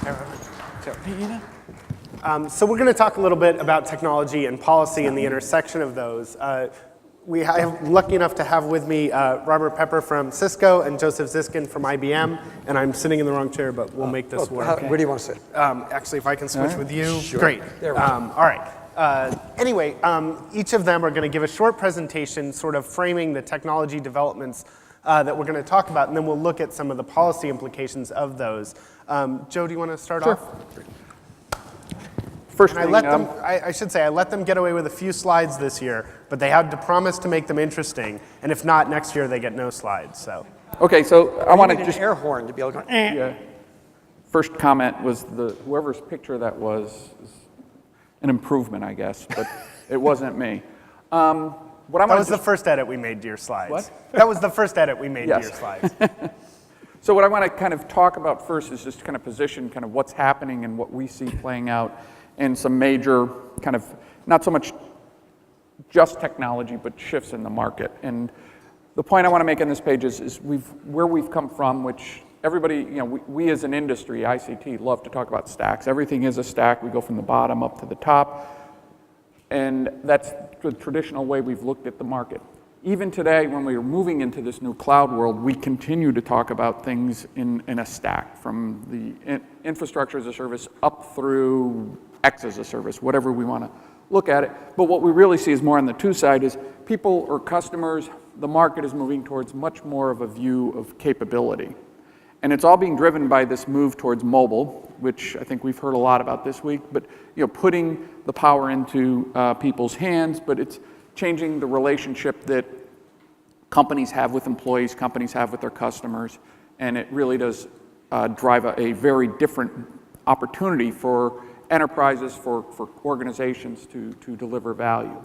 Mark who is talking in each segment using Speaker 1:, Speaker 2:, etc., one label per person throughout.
Speaker 1: So we're going to talk a little bit about technology and policy and the intersection of those. I'm lucky enough to have with me Robert Pepper from Cisco and Joseph Ziskin from IBM, and I'm sitting in the wrong chair, but we'll make this work.
Speaker 2: Where do you want to sit?
Speaker 1: Actually, if I can switch with you,
Speaker 2: Sure.
Speaker 1: great.
Speaker 2: There we go.
Speaker 1: All right. Anyway, each of them are going to give a short presentation sort of framing the technology developments that we're going to talk about, and then we'll look at some of the policy implications of those. Joe, do you want to start off?
Speaker 3: First
Speaker 1: And I should say, I let them get away with a few slides this year, but they had to promise to make them interesting, and if not, next year they get no slides. So.
Speaker 3: Okay, so I want to
Speaker 2: Need
Speaker 3: just
Speaker 2: an air horn to be able to go.
Speaker 3: yeah. First comment was whoever's picture that was an improvement, I guess, but it wasn't me.
Speaker 1: That was the first edit we made to your slides.
Speaker 3: What?
Speaker 1: That was the first edit we made to
Speaker 3: Yes.
Speaker 1: your slides.
Speaker 3: So what I want to kind of talk about first is just kind of position kind of what's happening and what we see playing out in some major kind of, not so much just technology, but shifts in the market. And the point I want to make on this page is where we've come from, which everybody, we as an industry, ICT, love to talk about stacks. Everything is a stack. We go from the bottom up to the top. And that's the traditional way we've looked at the market. Even today, when we are moving into this new cloud world, we continue to talk about things in a stack, from the infrastructure as a service up through X as a service, whatever we want to look at it. But what we really see is more on the two side is people or customers, the market is moving towards much more of a view of capability. And it's all being driven by this move towards mobile, which I think we've heard a lot about this week, but putting the power into people's hands, but it's changing the relationship that companies have with employees, companies have with their customers, and it really does drive a very different opportunity for enterprises, for organizations to deliver value.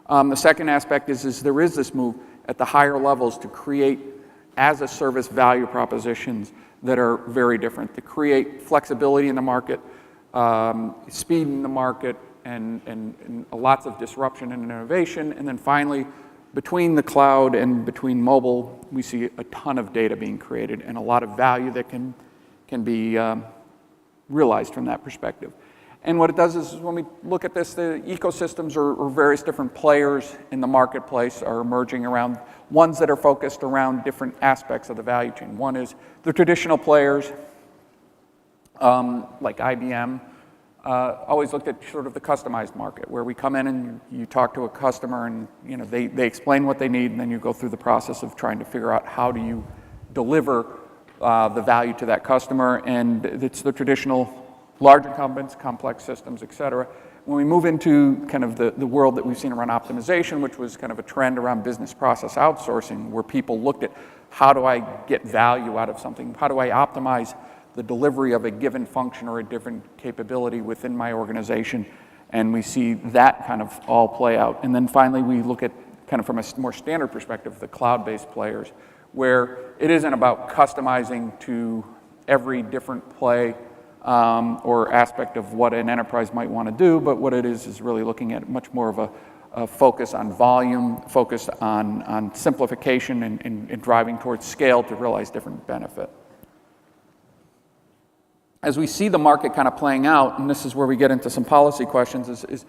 Speaker 3: The second aspect is there is this move at the higher levels to create as-a-service value propositions that are very different, to create flexibility in the market, speed in the market, and lots of disruption and innovation. And then finally, between the cloud and between mobile, we see a ton of data being created and a lot of value that can be realized from that perspective. And what it does is when we look at this, the ecosystems or various different players in the marketplace are emerging around, ones that are focused around different aspects of the value chain. One is the traditional players, like IBM, always looked at sort of the customized market, where we come in and you talk to a customer and they explain what they need, and then you go through the process of trying to figure out how do you deliver the value to that customer. And it's the traditional large incumbents, complex systems, et cetera. When we move into kind of the world that we've seen around optimization, which was kind of a trend around business process outsourcing, where people looked at how do I get value out of something? How do I optimize the delivery of a given function or a different capability within my organization? And we see that kind of all play out. And then finally, we look at kind of from a more standard perspective, the cloud-based players, where it isn't about customizing to every different play or aspect of what an enterprise might want to do, but what it is really looking at much more of a focus on volume, focus on simplification and driving towards scale to realize different benefit. As we see the market kind of playing out, and this is where we get into some policy questions, is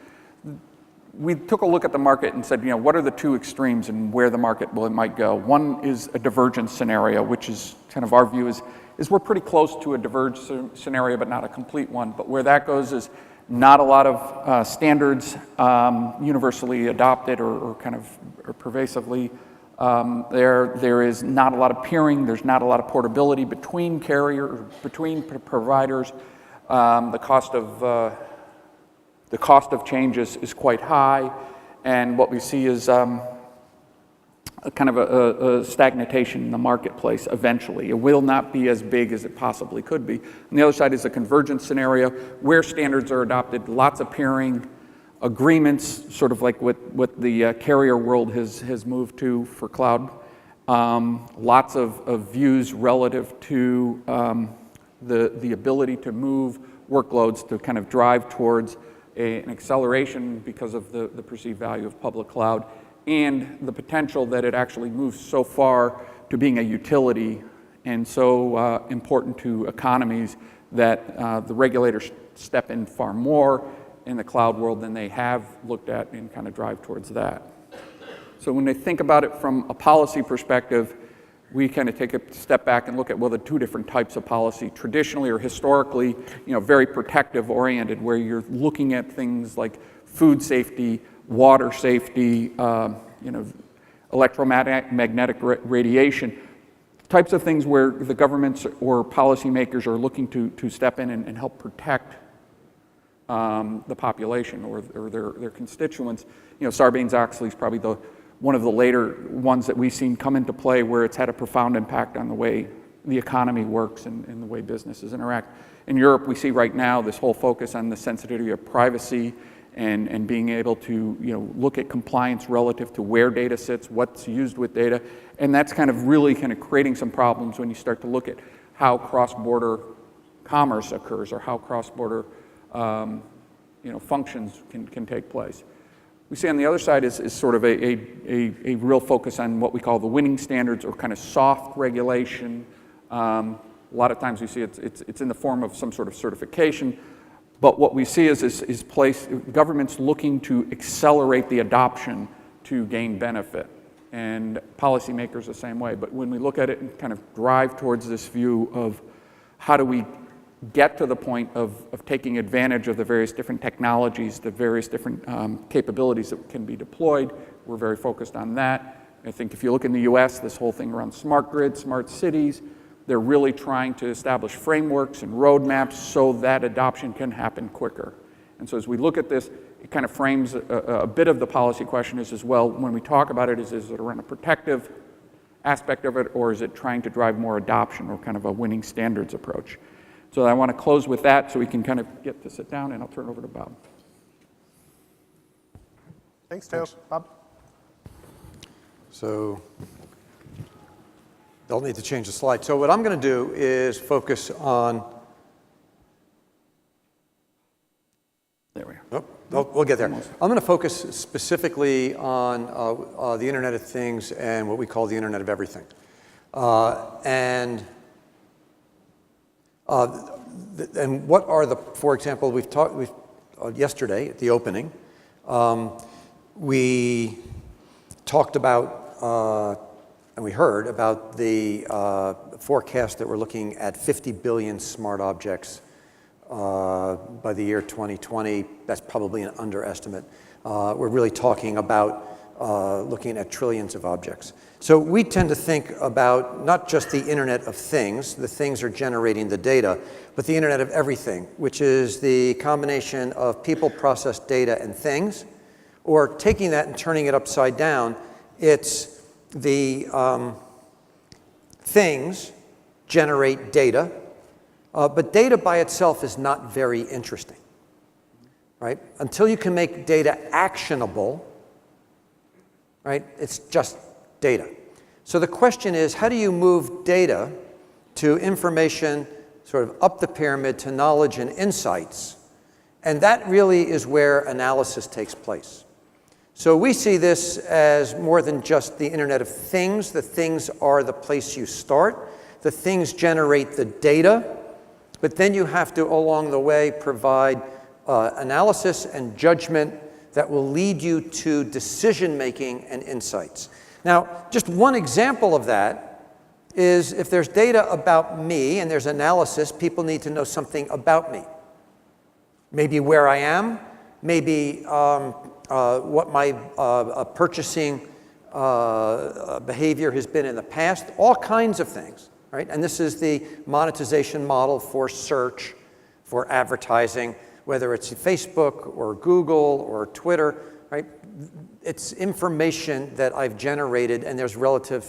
Speaker 3: we took a look at the market and said, what are the two extremes and where the market might go? One is a divergence scenario, which is kind of our view is we're pretty close to a divergence scenario, but not a complete one. But where that goes is not a lot of standards universally adopted or kind of pervasively. There is not a lot of peering. There's not a lot of portability between between providers. The cost of change is quite high, and what we see is a kind of a stagnation in the marketplace eventually. It will not be as big as it possibly could be. On the other side is a convergence scenario where standards are adopted, lots of peering, agreements, sort of like what the carrier world has moved to for cloud. Lots of views relative to the ability to move workloads to kind of drive towards an acceleration because of the perceived value of public cloud, and the potential that it actually moves so far to being a utility and so important to economies that the regulators step in far more in the cloud world than they have looked at and kind of drive towards that. So when they think about it from a policy perspective, we kind of take a step back and look at, well, the two different types of policy, traditionally or historically, very protective oriented, where you're looking at things like food safety, water safety, electromagnetic radiation, types of things where the governments or policymakers are looking to step in and help protect the population or their constituents. Sarbanes-Oxley is probably one of the later ones that we've seen come into play where it's had a profound impact on the way the economy works and the way businesses interact. In Europe, we see right now this whole focus on the sensitivity of privacy and being able to look at compliance relative to where data sits, what's used with data, and that's kind of really kind of creating some problems when you start to look at how cross-border commerce occurs or how cross-border functions can take place. We see on the other side is sort of a real focus on what we call the winning standards or kind of soft regulation. A lot of times we see it's in the form of some sort of certification, but what we see is governments looking to accelerate the adoption to gain benefit, and policymakers the same way. But when we look at it and kind of drive towards this view of how do we get to the point of taking advantage of the various different technologies, the various different capabilities that can be deployed. We're very focused on that. I think if you look in the US, this whole thing around smart grid, smart cities, they're really trying to establish frameworks and roadmaps so that adoption can happen quicker. And so as we look at this, it kind of frames a bit of the policy question as well. When we talk about it, is it around a protective aspect of it, or is it trying to drive more adoption or kind of a winning standards approach? So I want to close with that so we can kind of get to sit down, and I'll turn it over to Bob.
Speaker 1: Thanks, Joe. Bob?
Speaker 2: So they'll need to change the slide. So what I'm going to do is focus on.
Speaker 3: There we
Speaker 2: are. Oh, we'll get there. Almost. I'm going to focus specifically on the Internet of Things and what we call the Internet of Everything. And what are for example, we've yesterday at the opening, we talked about, and we heard about the forecast that we're looking at 50 billion smart objects by the year 2020. That's probably an underestimate. We're really talking about looking at trillions of objects. So we tend to think about not just the Internet of Things, the things are generating the data, but the Internet of Everything, which is the combination of people, process, data, and things. Or taking that and turning it upside down, it's the things generate data, but data by itself is not very interesting, right? Until you can make data actionable, right? It's just data. So the question is, how do you move data to information sort of up the pyramid to knowledge and insights? And that really is where analysis takes place. So we see this as more than just the Internet of Things. The things are the place you start. The things generate the data. But then you have to, along the way, provide analysis and judgment that will lead you to decision-making and insights. Now, just one example of that is if there's data about me and there's analysis, people need to know something about me. Maybe where I am, maybe what my purchasing behavior has been in the past, all kinds of things, right? And this is the monetization model for search, for advertising, whether it's Facebook or Google or Twitter, right? It's information that I've generated, and there's relative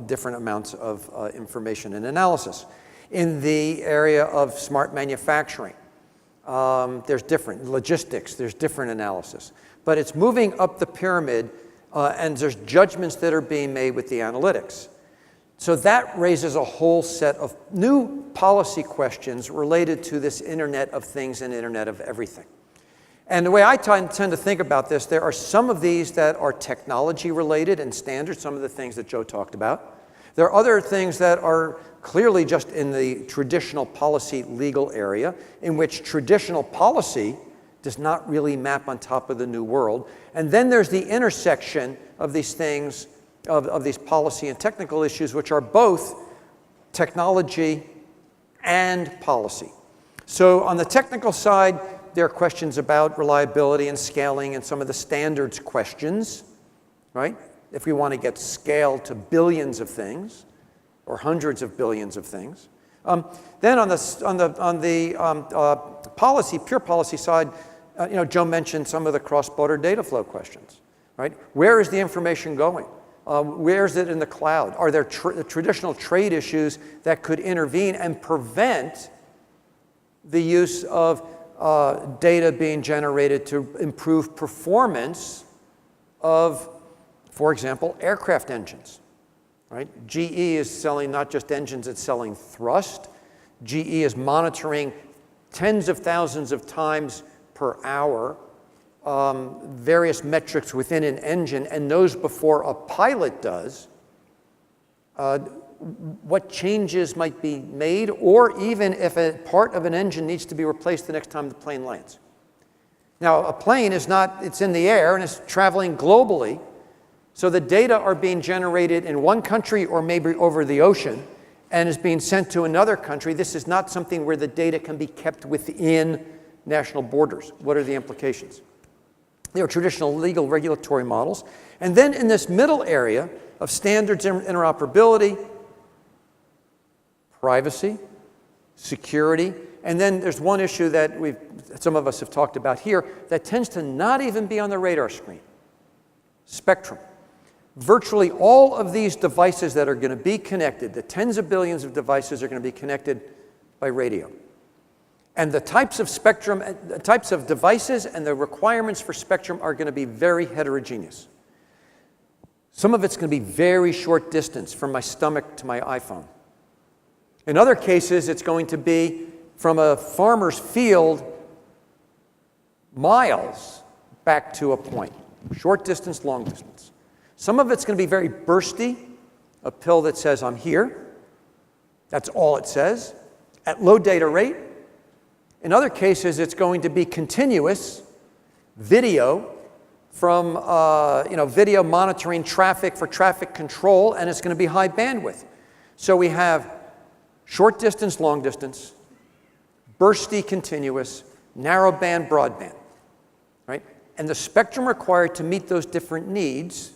Speaker 2: different amounts of information and analysis. In the area of smart manufacturing, there's different logistics, there's different analysis. But it's moving up the pyramid, and there's judgments that are being made with the analytics. So that raises a whole set of new policy questions related to this Internet of Things and Internet of Everything. And the way I tend to think about this, there are some of these that are technology related and standard, some of the things that Joe talked about. There are other things that are clearly just in the traditional policy legal area, in which traditional policy does not really map on top of the new world. And then there's the intersection of these things, of these policy and technical issues, which are both technology and policy. So on the technical side, there are questions about reliability and scaling and some of the standards questions, right? If we want to get scale to billions of things or hundreds of billions of things. Then on the policy, pure policy side, Joe mentioned some of the cross-border data flow questions, right? Where is the information going? Where is it in the cloud? Are there traditional trade issues that could intervene and prevent the use of data being generated to improve performance of, for example, aircraft engines, right? GE is selling not just engines, it's selling thrust. GE is monitoring tens of thousands of times per hour various metrics within an engine and knows before a pilot does what changes might be made, or even if a part of an engine needs to be replaced the next time the plane lands. Now, a plane is not, it's in the air and it's traveling globally, so the data are being generated in one country or maybe over the ocean and is being sent to another country. This is not something where the data can be kept within national borders. What are the implications? There are traditional legal regulatory models. And then in this middle area of standards and interoperability, privacy, security, and then there's one issue that some of us have talked about here that tends to not even be on the radar screen: spectrum. Virtually all of these devices that are going to be connected, the tens of billions of devices, are going to be connected by radio. And the types of spectrum, the types of devices and the requirements for spectrum are going to be very heterogeneous. Some of it's going to be very short distance from my stomach to my iPhone. In other cases, it's going to be from a farmer's field miles back to a point. Short distance, long distance. Some of it's going to be very bursty, a pill that says, I'm here. That's all it says, at low data rate. In other cases, it's going to be continuous video from video monitoring traffic for traffic control, and it's going to be high bandwidth. So we have short distance, long distance, bursty, continuous, narrow band, broadband, right? And the spectrum required to meet those different needs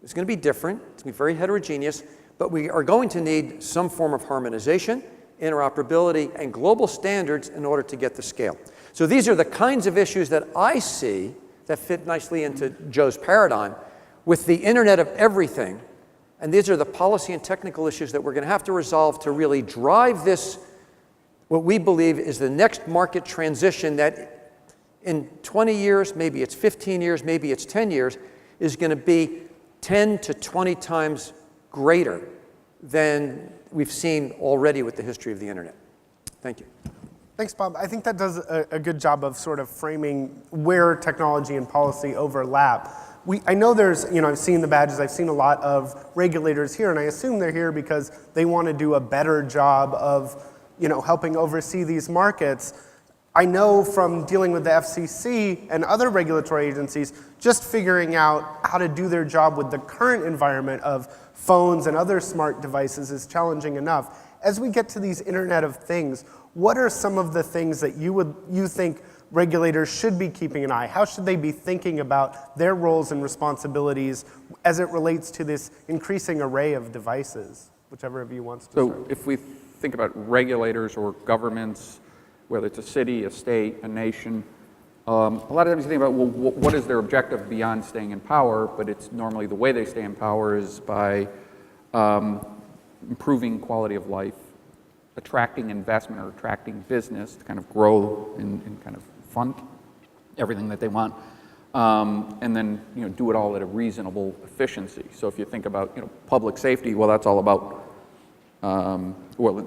Speaker 2: is going to be different. It's going to be very heterogeneous, but we are going to need some form of harmonization, interoperability, and global standards in order to get the scale. So these are the kinds of issues that I see that fit nicely into Joe's paradigm with the Internet of Everything. And these are the policy and technical issues that we're going to have to resolve to really drive this, what we believe is the next market transition that in 20 years, maybe it's 15 years, maybe it's 10 years, is going to be 10 to 20 times greater than we've seen already with the history of the Internet. Thank you.
Speaker 1: Thanks, Bob. I think that does a good job of sort of framing where technology and policy overlap. I know there's, I've seen the badges, I've seen a lot of regulators here, and I assume they're here because they want to do a better job of, helping oversee these markets. I know from dealing with the FCC and other regulatory agencies, just figuring out how to do their job with the current environment of phones and other smart devices is challenging enough. As we get to these Internet of Things, what are some of the things that you think regulators should be keeping an eye? How should they be thinking about their roles and responsibilities as it relates to this increasing array of devices? Whichever of you wants to start.
Speaker 3: So if we think about regulators or governments, whether it's a city, a state, a nation, a lot of times you think about, well, what is their objective beyond staying in power? But it's normally the way they stay in power is by improving quality of life, attracting investment or attracting business to kind of grow and kind of fund everything that they want, and then do it all at a reasonable efficiency. So if you think about public safety, well, that's all about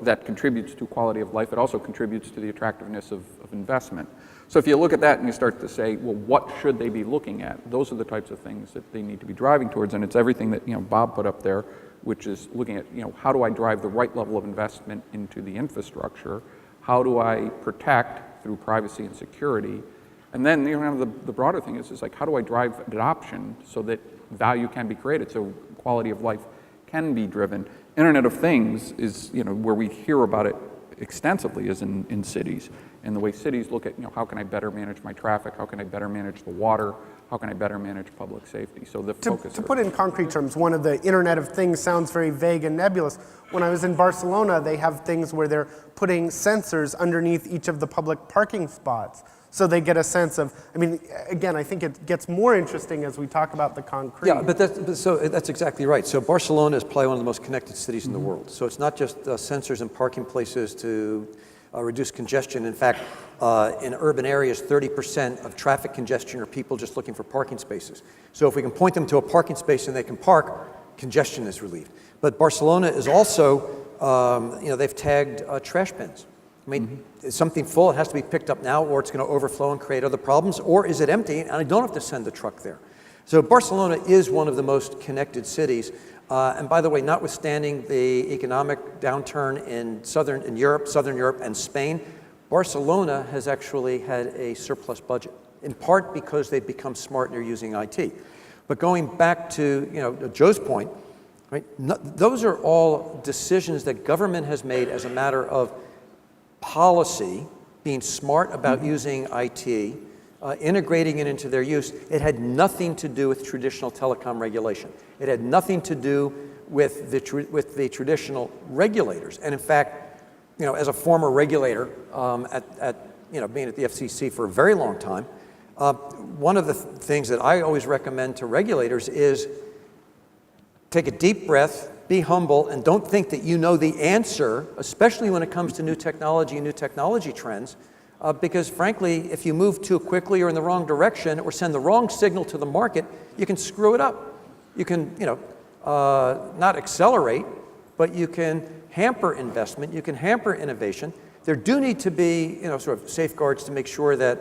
Speaker 3: that contributes to quality of life. It also contributes to the attractiveness of investment. So if you look at that and you start to say, well, what should they be looking at? Those are the types of things that they need to be driving towards, and it's everything that Bob put up there which is looking at, how do I drive the right level of investment into the infrastructure? How do I protect through privacy and security? And then the broader thing is like, how do I drive adoption so that value can be created, so quality of life can be driven? Internet of Things is, where we hear about it extensively is in cities. And the way cities look at, how can I better manage my traffic? How can I better manage the water? How can I better manage public safety? So the focus.
Speaker 1: To put it in concrete terms, one of the Internet of Things sounds very vague and nebulous. When I was in Barcelona, they have things where they're putting sensors underneath each of the public parking spots. So they get a sense of, again, I think it gets more interesting as we talk about the concrete.
Speaker 2: Yeah, but that's exactly right. So Barcelona is probably one of the most connected cities in the world. So it's not just sensors in parking places to reduce congestion. In fact, in urban areas, 30% of traffic congestion are people just looking for parking spaces. So if we can point them to a parking space and they can park, congestion is relieved. But Barcelona is also, they've tagged trash bins. Is something full, it has to be picked up now, or it's going to overflow and create other problems, or is it empty and I don't have to send the truck there? So Barcelona is one of the most connected cities. And by the way, notwithstanding the economic downturn in Southern Europe and Spain, Barcelona has actually had a surplus budget, in part because they've become smart and they're using IT. But going back to Joe's point, right? Those are all decisions that government has made as a matter of policy, being smart about using IT, integrating it into their use. It had nothing to do with traditional telecom regulation. It had nothing to do with the traditional regulators. And in fact, as a former regulator being at the FCC for a very long time, one of the things that I always recommend to regulators is take a deep breath, be humble, and don't think that you know the answer, especially when it comes to new technology and new technology trends, because frankly, if you move too quickly or in the wrong direction or send the wrong signal to the market, you can screw it up. You can, not accelerate, but you can hamper investment, you can hamper innovation. There do need to be, sort of safeguards to make sure that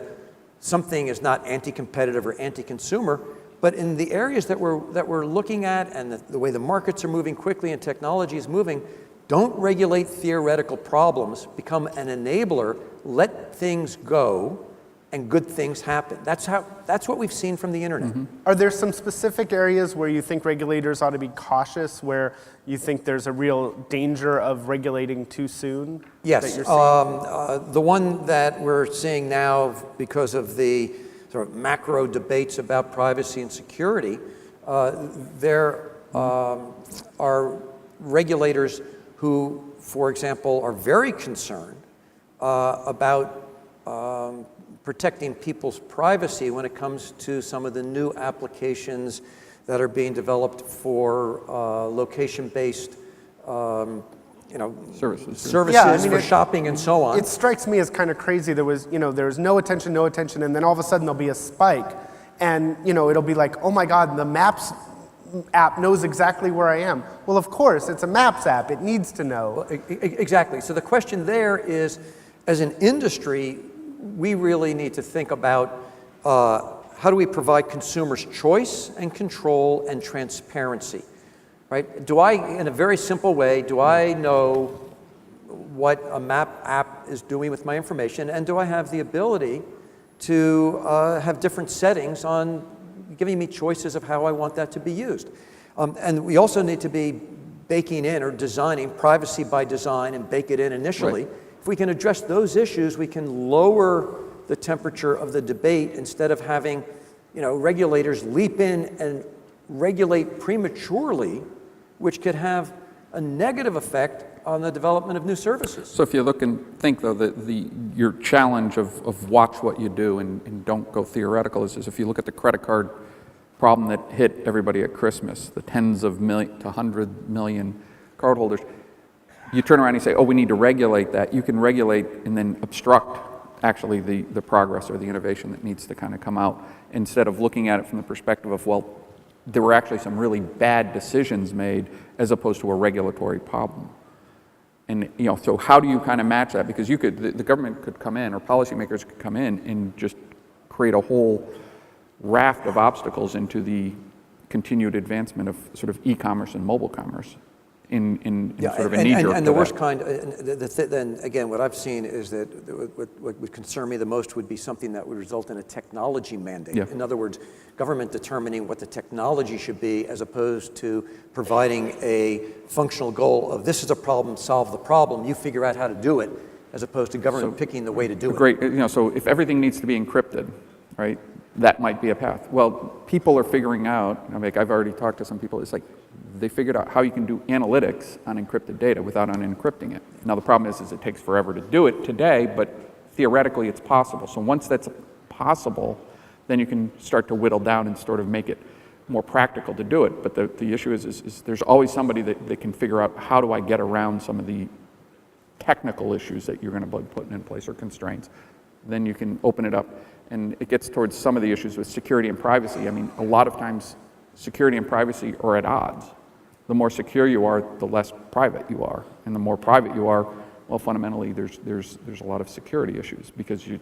Speaker 2: something is not anti-competitive or anti-consumer. But in the areas that we're looking at and the way the markets are moving quickly and technology is moving, don't regulate theoretical problems, become an enabler, let things go, and good things happen. That's what we've seen from the internet.
Speaker 1: Are there some specific areas where you think regulators ought to be cautious, where you think there's a real danger of regulating too soon?
Speaker 2: Yes, the one that we're seeing now because of the sort of macro debates about privacy and security, there are regulators who, for example, are very concerned about protecting people's privacy when it comes to some of the new applications that are being developed for location-based services for shopping and so on.
Speaker 1: It strikes me as kind of crazy. There was no attention, and then all of a sudden there'll be a spike, and it'll be like, oh my God, the Maps app knows exactly where I am. Well, of course, it's a Maps app. It needs to know.
Speaker 2: Well, exactly. So the question there is, as an industry, we really need to think about how do we provide consumers choice and control and transparency. Right? Do I, in a very simple way, do I know what a map app is doing with my information, and do I have the ability to have different settings on giving me choices of how I want that to be used? And we also need to be baking in or designing privacy by design and bake it in initially. Right. If we can address those issues, we can lower the temperature of the debate instead of having regulators leap in and regulate prematurely, which could have a negative effect on the development of new services.
Speaker 3: So if you look and think, though, that your challenge of watch what you do and don't go theoretical is if you look at the credit card problem that hit everybody at Christmas, the tens of million to 100 million cardholders, you turn around and you say, oh, we need to regulate that. You can regulate and then obstruct actually the progress or the innovation that needs to kind of come out, instead of looking at it from the perspective of, well, there were actually some really bad decisions made as opposed to a regulatory problem. And so how do you kind of match that? Because the government could come in, or policymakers could come in and just create a whole raft of obstacles into the continued advancement of sort of e-commerce and mobile commerce. in
Speaker 2: Yeah,
Speaker 3: sort of a knee-jerk.
Speaker 2: and the worst kind, then again, what I've seen is that what would concern me the most would be something that would result in a technology mandate.
Speaker 3: Yeah.
Speaker 2: In other words, government determining what the technology should be as opposed to providing a functional goal of this is a problem, solve the problem, you figure out how to do it, as opposed to government picking the way to do it.
Speaker 3: Great, so if everything needs to be encrypted, right, that might be a path. Well, people are figuring out, I've already talked to some people, it's like they figured out how you can do analytics on encrypted data without unencrypting it. Now the problem is it takes forever to do it today, but theoretically it's possible. So once that's possible, then you can start to whittle down and sort of make it more practical to do it. But the issue is there's always somebody that can figure out how do I get around some of the technical issues that you're going to be putting in place or constraints. Then you can open it up. And it gets towards some of the issues with security and privacy. I mean, a lot of times security and privacy are at odds. The more secure you are, the less private you are. And the more private you are, well, fundamentally, there's a lot of security issues because you...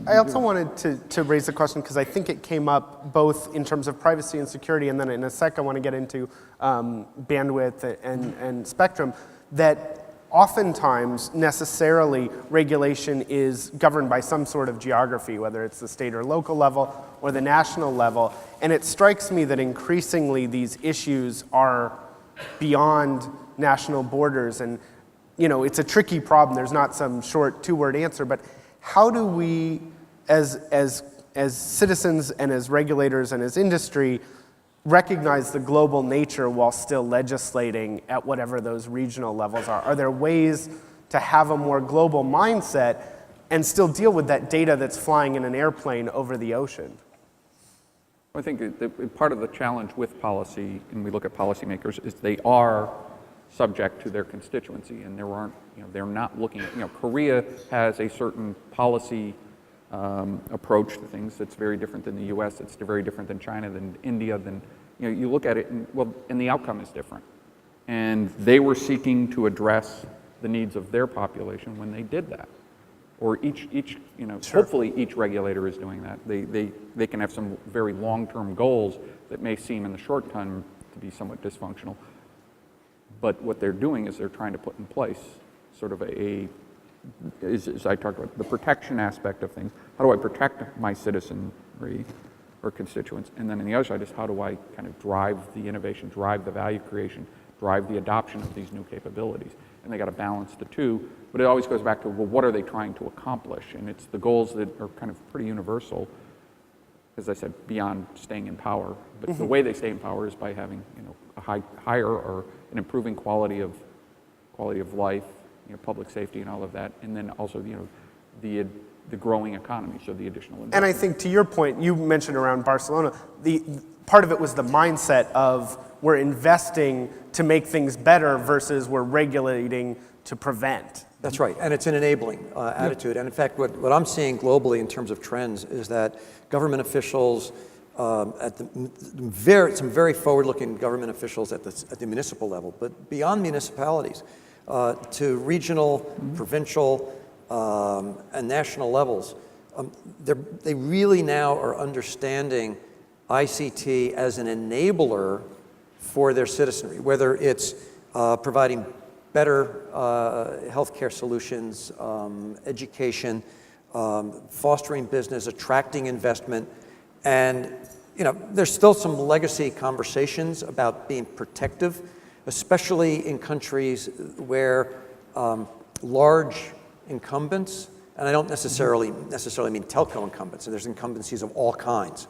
Speaker 1: I also wanted to raise the question because I think it came up both in terms of privacy and security, and then in a sec I want to get into bandwidth and spectrum, that oftentimes, necessarily, regulation is governed by some sort of geography, whether it's the state or local level or the national level. And it strikes me that increasingly these issues are beyond national borders. And, it's a tricky problem. There's not some short two-word answer. But how do we, as citizens and as regulators and as industry, recognize the global nature while still legislating at whatever those regional levels are? Are there ways to have a more global mindset and still deal with that data that's flying in an airplane over the ocean?
Speaker 3: I think that part of the challenge with policy, and we look at policymakers, is they are subject to their constituency, and they're not looking at, Korea has a certain policy approach to things that's very different than the U.S., it's very different than China, than India, than, you look at it, and the outcome is different. And they were seeking to address the needs of their population when they did that. Or each
Speaker 1: Sure.
Speaker 3: hopefully each regulator is doing that. They can have some very long-term goals that may seem in the short term to be somewhat dysfunctional. But what they're doing is they're trying to put in place sort of as I talked about, the protection aspect of things. How do I protect my citizenry or constituents? And then on the other side is how do I kind of drive the innovation, drive the value creation, drive the adoption of these new capabilities? And they got to balance the two. But it always goes back to, well, what are they trying to accomplish? And it's the goals that are kind of pretty universal, as I said, beyond staying in power. But the way they stay in power is by having, a higher or an improving quality of life, public safety and all of that, and then also, the growing economy, so the additional investment.
Speaker 1: And I think to your point, you mentioned around Barcelona, the part of it was the mindset of we're investing to make things better versus we're regulating to prevent.
Speaker 2: That's right, and it's an enabling attitude. And in fact, what I'm seeing globally in terms of trends is that government officials, some very forward-looking government officials at the municipal level, but beyond municipalities, to regional, provincial, and national levels, they really now are understanding ICT as an enabler for their citizenry, whether it's providing better healthcare solutions, education, fostering business, attracting investment, and there's still some legacy conversations about being protective, especially in countries where large incumbents, and I don't necessarily mean telco incumbents, and there's incumbencies of all kinds.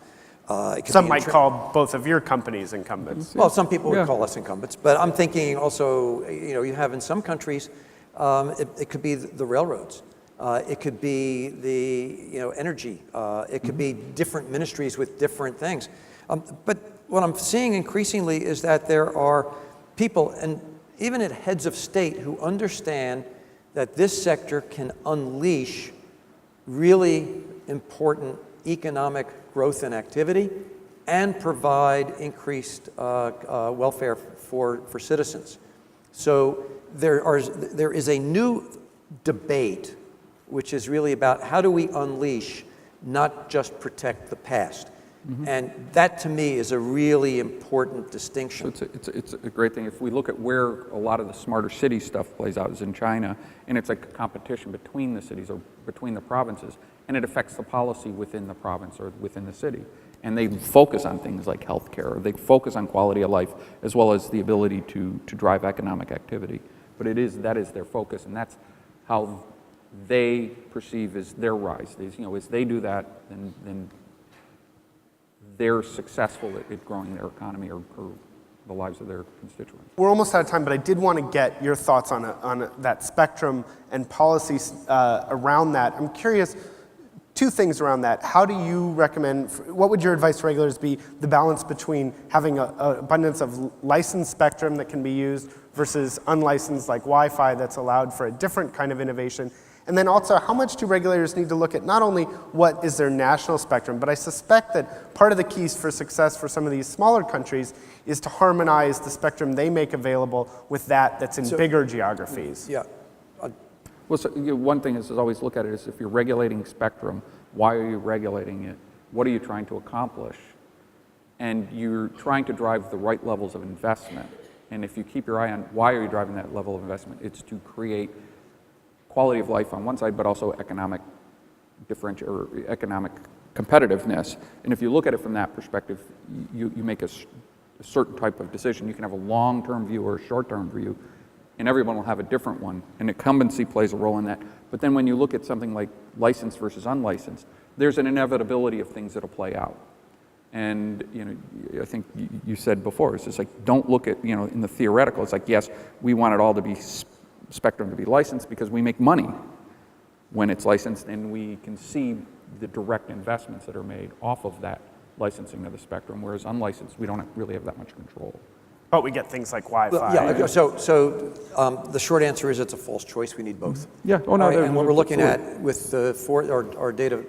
Speaker 1: Some might call both of your companies incumbents.
Speaker 2: Well, some people would call us incumbents, but I'm thinking also, you have in some countries, it could be the railroads. It could be the energy. It could be different ministries with different things. But what I'm seeing increasingly is that there are people, and even at heads of state, who understand that this sector can unleash really important economic growth and activity and provide increased welfare for citizens. So there is a new debate which is really about how do we unleash, not just protect the past. And that, to me, is a really important distinction.
Speaker 3: So it's a great thing. If we look at where a lot of the smarter city stuff plays out is in China, and it's like a competition between the cities or between the provinces, and it affects the policy within the province or within the city. And they focus on things like healthcare, or they focus on quality of life, as well as the ability to drive economic activity. But that is their focus, and that's how they perceive as their rise. As they do that, then they're successful at growing their economy or the lives of their constituents.
Speaker 1: We're almost out of time, but I did want to get your thoughts on that spectrum and policies around that. I'm curious, two things around that. How do you recommend, what would your advice to regulators be, the balance between having an abundance of licensed spectrum that can be used versus unlicensed like Wi-Fi that's allowed for a different kind of innovation? And then also, how much do regulators need to look at not only what is their national spectrum, but I suspect that part of the keys for success for some of these smaller countries is to harmonize the spectrum they make available with that's in bigger geographies.
Speaker 2: Yeah.
Speaker 3: Well, so, one thing is always look at it is if you're regulating spectrum, why are you regulating it? What are you trying to accomplish? And you're trying to drive the right levels of investment. And if you keep your eye on why are you driving that level of investment, it's to create quality of life on one side, but also economic differential or economic competitiveness. And if you look at it from that perspective, you make a certain type of decision. You can have a long-term view or a short-term view, and everyone will have a different one. And incumbency plays a role in that. But then when you look at something like licensed versus unlicensed, there's an inevitability of things that'll play out. And I think you said before, it's just like don't look at in the theoretical. It's like yes, we want it all to be spectrum to be licensed because we make money when it's licensed, and we can see the direct investments that are made off of that licensing of the spectrum, whereas unlicensed, we don't really have that much control.
Speaker 1: But we get things like Wi-Fi.
Speaker 2: Yeah, so the short answer is it's a false choice. We need both.
Speaker 3: Yeah, oh no.
Speaker 2: And what we're looking at with our data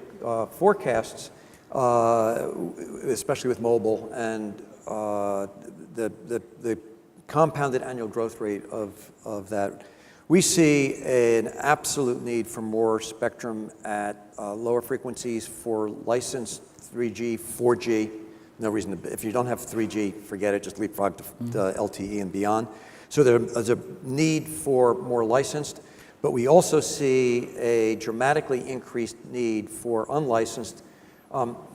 Speaker 2: forecasts, especially with mobile and the compounded annual growth rate of that, we see an absolute need for more spectrum at lower frequencies for licensed 3G, 4G. No reason to, if you don't have 3G, forget it, just leapfrog to LTE and beyond. So there's a need for more licensed, but we also see a dramatically increased need for unlicensed.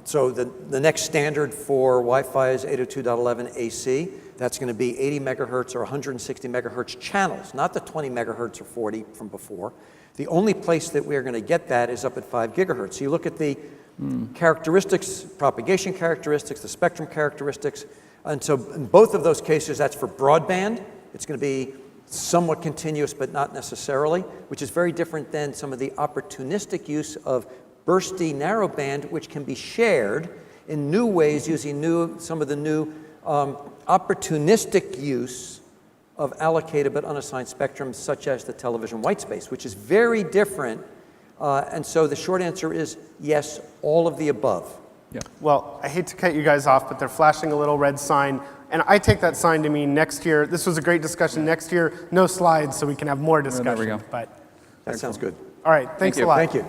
Speaker 2: So the next standard for Wi-Fi is 802.11 AC. That's going to be 80 megahertz or 160 megahertz channels, not the 20 megahertz or 40 from before. The only place that we're going to get that is up at 5 gigahertz. So you look at the characteristics, propagation characteristics, the spectrum characteristics, and so in both of those cases, that's for broadband. It's going to be somewhat continuous, but not necessarily, which is very different than some of the opportunistic use of bursty narrowband, which can be shared in new ways using some of the new opportunistic use of allocated but unassigned spectrum, such as the television white space, which is very different. And so the short answer is yes, all of the above.
Speaker 3: Yeah.
Speaker 1: Well, I hate to cut you guys off, but they're flashing a little red sign. And I take that sign to mean next year, this was a great discussion. Next year, no slides so we can have more discussion.
Speaker 3: There we go.
Speaker 1: But
Speaker 2: That sounds good.
Speaker 1: all right, thanks a lot.
Speaker 2: Thank you.